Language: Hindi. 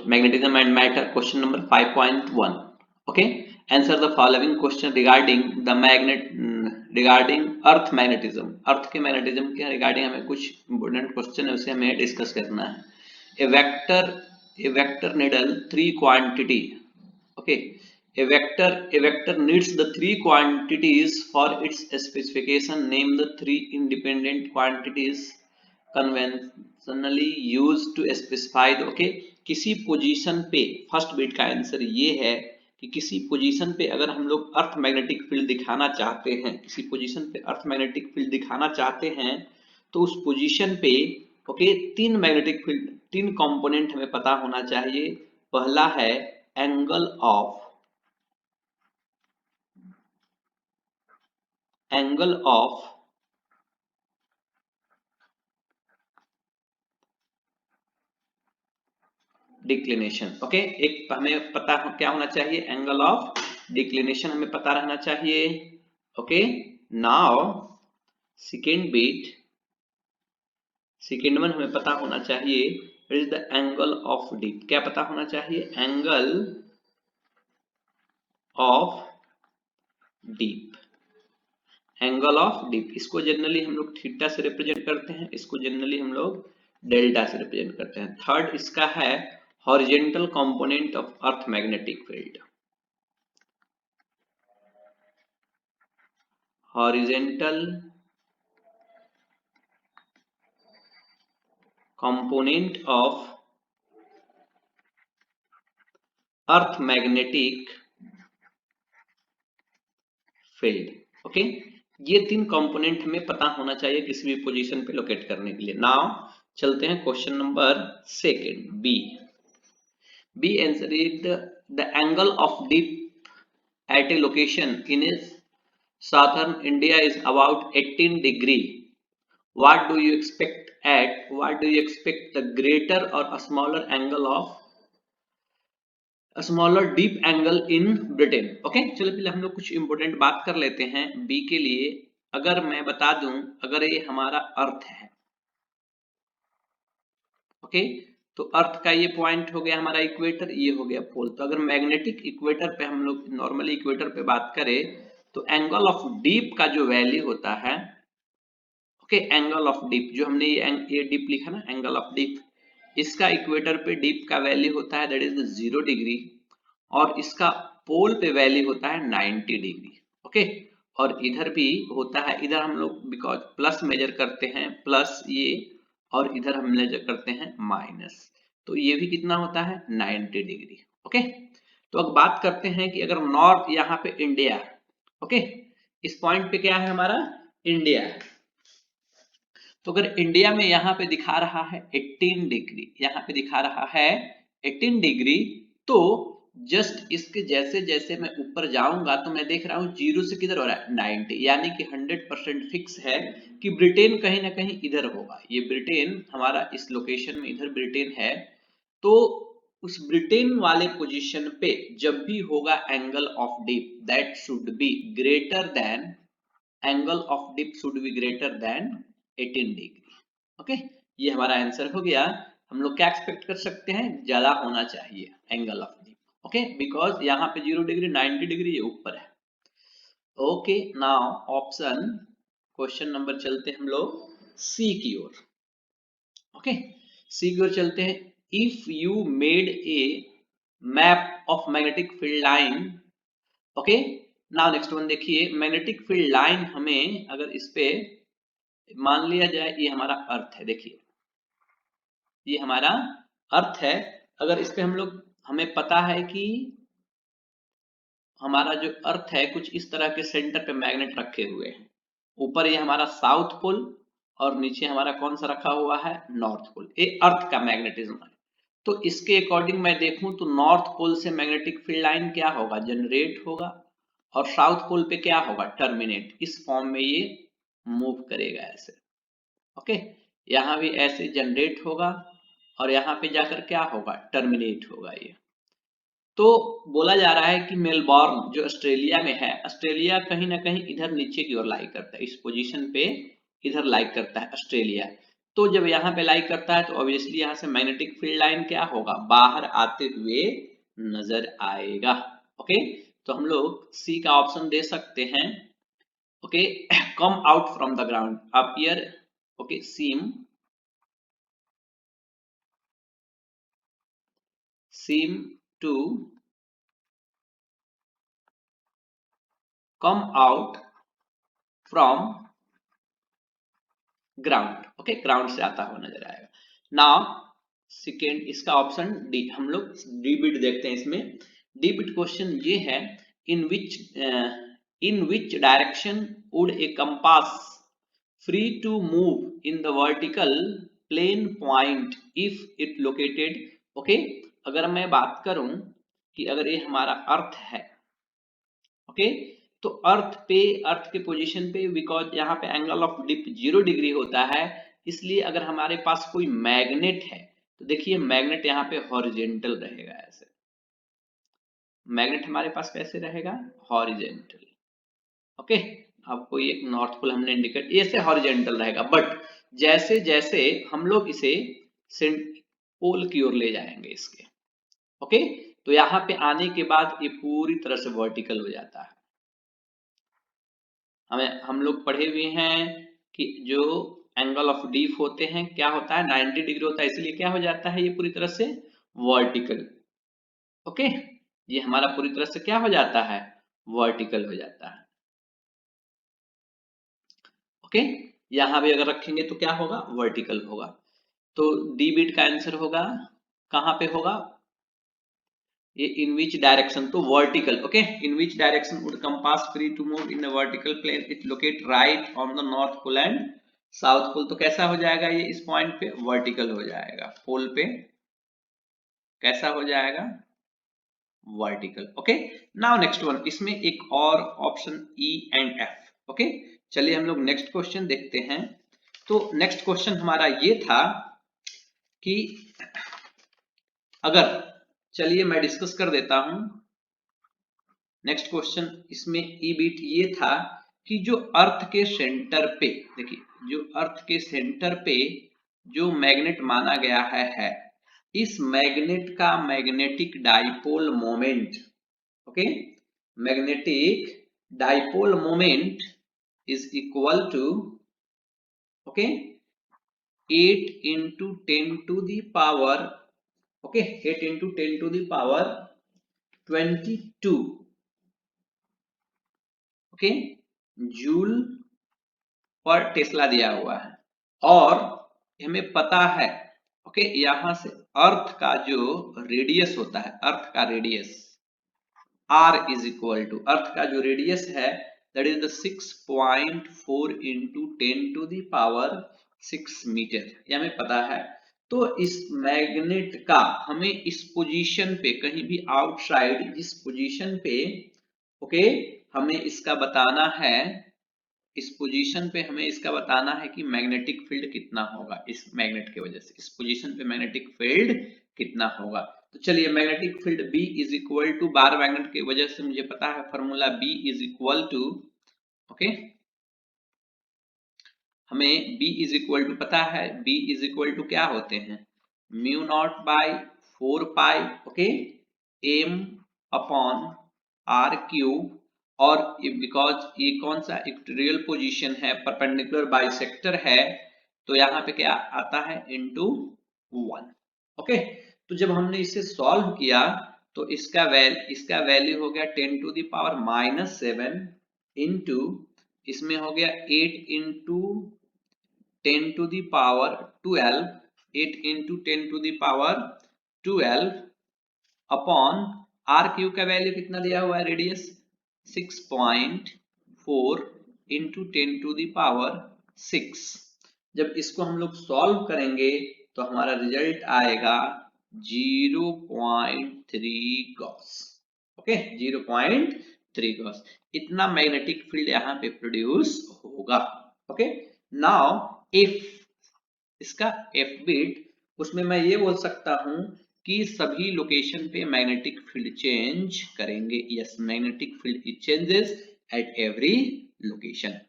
magnetism and matter. Question number 5.1. Okay, answer the following question regarding the regarding earth magnetism. अर्थ के मैग्नेटिज्म के रिगार्डिंग हमें कुछ इंपोर्टेंट क्वेश्चन है, उसे हमें डिस्कस करना है. A vector needle three quantity. Okay, a vector needs the three quantities for its specification. Name the three independent quantities conventionally used to specify the. Okay, किसी पोजीशन पे फर्स्ट बिट का आंसर ये है कि किसी पोजीशन पे अगर हम लोग अर्थ मैग्नेटिक फील्ड दिखाना चाहते हैं, किसी पोजीशन पे अर्थ मैग्नेटिक फील्ड दिखाना चाहते हैं, तो उस पोजीशन पे ओके तीन मैग्नेटिक फील्ड, तीन कंपोनेंट हमें पता होना चाहिए. पहला है एंगल ऑफ डिक्लिनेशन. ओके, एक हमें पता क्या होना चाहिए, एंगल ऑफ डिक्लिनेशन हमें पता रहना चाहिए. ओके, नाउ सेकेंड वन हमें पता होना चाहिए it is the angle of dip. क्या पता होना चाहिए, angle of dip. Angle of dip इसको जनरली हम लोग थीटा से रिप्रेजेंट करते हैं, इसको जनरली हम लोग डेल्टा से रिप्रेजेंट करते हैं. थर्ड इसका है horizontal component of earth magnetic field. Horizontal component of earth magnetic field. Okay, ये तीन कंपोनेंट हमें पता होना चाहिए किसी भी पोजीशन पे लोकेट करने के लिए. नाउ चलते हैं question number second. B answer is the angle of dip at a location in southern India is about 18 degree. What do you expect the greater or a smaller angle of a smaller deep angle in Britain? Okay, चलो पहले हम लोग कुछ इंपोर्टेंट बात कर लेते हैं बी के लिए. अगर मैं बता दूं, अगर ये हमारा अर्थ है, ओके, तो अर्थ का ये पॉइंट हो गया हमारा इक्वेटर, ये हो गया पोल. तो अगर मैग्नेटिक इक्वेटर पे हम लोग नॉर्मली इक्वेटर पे बात करें तो एंगल ऑफ डीप का जो वैल्यू होता है, ओके, एंगल ऑफ डीप जो हमने ये डीप लिखा ना, एंगल ऑफ डीप, इसका इक्वेटर पे डीप का वैल्यू होता है दैट इज 0 डिग्री और इसका पोल पे वैल्यू होता है 90 डिग्री. ओके, और इधर भी होता है, इधर हम लोग बिकॉज प्लस मेजर करते हैं प्लस ये, और इधर हम मेजर करते हैं माइनस, तो ये भी कितना होता है 90 डिग्री. ओके, तो अब बात करते हैं कि अगर नॉर्थ यहाँ पे इंडिया, ओके, इस पॉइंट पे क्या है हमारा इंडिया है, तो अगर इंडिया में यहाँ पे दिखा रहा है 18 डिग्री, यहाँ पे दिखा रहा है 18 डिग्री, तो जस्ट इसके जैसे जैसे मैं ऊपर जाऊंगा तो मैं देख रहा हूँ जीरो से किधर हो रहा है 90, यानी कि 100% फिक्स है कि ब्रिटेन कहीं ना कहीं इधर होगा. ये ब्रिटेन हमारा इस लोकेशन में इधर ब्रिटेन है, तो उस ब्रिटेन वाले पोजीशन पे जब भी होगा angle of dip that should be greater than, angle of dip should be greater than 18 degree. Okay, ये हमारा आंसर हो गया. हम लोग क्या एक्सपेक्ट कर सकते हैं, ज्यादा होना चाहिए angle of dip. Okay, because यहाँ पे 0 डिग्री 90 डिग्री ये ऊपर है. Okay, now option question number चलते हम लोग सी की ओर. ओके, सी की ओर चलते हैं. If you made a map of magnetic field line. Okay, now next one देखिए, मैग्नेटिक फील्ड लाइन हमें अगर इस पे मान लिया जाए ये हमारा अर्थ है, देखिए ये हमारा अर्थ है, अगर इस पे हम लोग, हमें पता है कि हमारा जो अर्थ है कुछ इस तरह के सेंटर पे मैग्नेट रखे हुए हैं. ऊपर ये हमारा साउथ पोल और नीचे हमारा कौन सा रखा हुआ है, नॉर्थ पोल. ये अर्थ का मैग्नेटिज्म है. तो इसके अकॉर्डिंग मैं देखूं तो नॉर्थ पोल से मैग्नेटिक फील्ड लाइन क्या होगा, जनरेट होगा, और साउथ पोल पे क्या होगा, टर्मिनेट. इस फॉर्म में ये मूव करेगा ऐसे. ओके, यहाँ भी ऐसे जनरेट होगा और यहाँ पे जाकर क्या होगा, टर्मिनेट होगा ये. तो बोला जा रहा है कि मेलबॉर्न जो ऑस्ट्रेलिया में है, ऑस्ट्रेलिया कहीं ना कहीं इधर नीचे की ओर लाई करता है, इस पोजीशन पे इधर लाई करता है ऑस्ट्रेलिया. तो जब यहाँ पे लाई करता है तो ऑब्वियसली यहाँ से मैग्नेटिक फील्ड लाइन क्या होगा, बाहर आते हुए नजर आएगा। ओके, तो हम लोग सी का ऑप्शन दे सकते हैं। Okay, come out from the ground, appear, okay, seem to come out from ground. Okay, ground से आता हुआ नजर आएगा। नाउ सेकेंड इसका ऑप्शन डी, हम लोग डी बिट देखते हैं। इसमें डी बिट क्वेश्चन ये है, in which direction would a compass free to move in the vertical plane point if it located. Okay, अगर मैं बात करूं कि अगर ये हमारा अर्थ है, ओके, तो अर्थ के पोजीशन पे, बिकॉज यहाँ पे एंगल ऑफ डिप 0 डिग्री होता है, इसलिए अगर हमारे पास कोई मैग्नेट है तो देखिए मैग्नेट यहाँ पे हॉरिजेंटल रहेगा। ऐसे मैग्नेट हमारे पास कैसे रहेगा, हॉरिजेंटल। ओके, अब कोई एक नॉर्थ पोल हमने इंडिकेट, ऐसे हॉरिजेंटल रहेगा। बट जैसे जैसे हम लोग इसे पोल की ओर ले जाएंगे इसके, ओके, तो यहाँ पे आने के बाद ये पूरी तरह से वर्टिकल हो जाता है। हम लोग पढ़े हुए हैं कि जो एंगल ऑफ डीप होते हैं क्या होता है, 90 डिग्री होता है, इसलिए क्या हो जाता है ये पूरी तरह से वर्टिकल। ओके, ये हमारा पूरी तरह से क्या हो जाता है, वर्टिकल हो जाता है। ओके, यहां भी अगर रखेंगे तो क्या होगा, वर्टिकल होगा। तो डी बिट का आंसर होगा, कहां पे होगा ये, इन विच डायरेक्शन, तो vertical. Okay, in which direction would compass free to move in the vertical plane it locate right on the north pole and south pole. तो कैसा हो जाएगा ये, इस पॉइंट पे वर्टिकल हो जाएगा, पोल पे कैसा हो जाएगा, vertical. Okay, now next one, इसमें एक और option E and F. Okay, चलिए हम लोग नेक्स्ट क्वेश्चन देखते हैं। तो नेक्स्ट क्वेश्चन हमारा ये था कि अगर, चलिए मैं डिस्कस कर देता हूं नेक्स्ट क्वेश्चन। इसमें ई बिट ये था कि जो अर्थ के सेंटर पे, देखिए जो अर्थ के सेंटर पे जो मैग्नेट माना गया है इस मैग्नेट का magnetic dipole moment, okay, magnetic dipole moment is equal to, okay, 8 into 10 to the power, okay, 8 into 10 to the power 22, okay, joule per tesla दिया हुआ है। और हमें पता है, ओके, यहां से अर्थ का जो रेडियस होता है, अर्थ का radius r is equal to, earth का जो रेडियस है that is the 6.4 into 10 to the power 6 metre, ये हमें पता है। तो इस मैग्नेट का हमें इस पोजीशन पे, कहीं भी आउटसाइड इस पोजीशन पे, ओके, हमें इसका बताना है, इस पोजीशन पे हमें इसका बताना है कि मैग्नेटिक फील्ड कितना होगा, इस मैग्नेट की वजह से इस पोजीशन पे मैग्नेटिक फील्ड कितना होगा। तो चलिए magnetic field B is equal to, bar magnet की वजह से मुझे पता है formula B is equal to, okay, हमें B इज इक्वल टू पता है, B इज इक्वल टू क्या होते हैं, mu naught by 4 pi, okay, m upon r cube. और बिकॉज ये कौन सा इक्वेटोरियल पोजीशन है, परपेंडिकुलर बाइसेक्टर है, तो यहाँ पे क्या आता है, इनटू 1। ओके, तो जब हमने इसे सॉल्व किया तो इसका वैल्यू हो गया 10 टू द पावर -7 इनटू, इसमें हो गया 8 into 10 to the power 12, 8 into 10 to the power 12 upon R cube का वैल्यू कितना दिया हुआ है, radius 6.4 into 10 to the power 6। जब इसको हम लोग सॉल्व करेंगे तो हमारा रिजल्ट आएगा 0.3 गॉस। ओके, 0.3 गॉस, इतना मैग्नेटिक फील्ड यहाँ पे प्रोड्यूस होगा। ओके, नाउ इफ इसका एफ बिट, उसमें मैं ये बोल सकता हूं कि सभी लोकेशन पे मैग्नेटिक फील्ड चेंज करेंगे। Yes, magnetic field it changes at every location.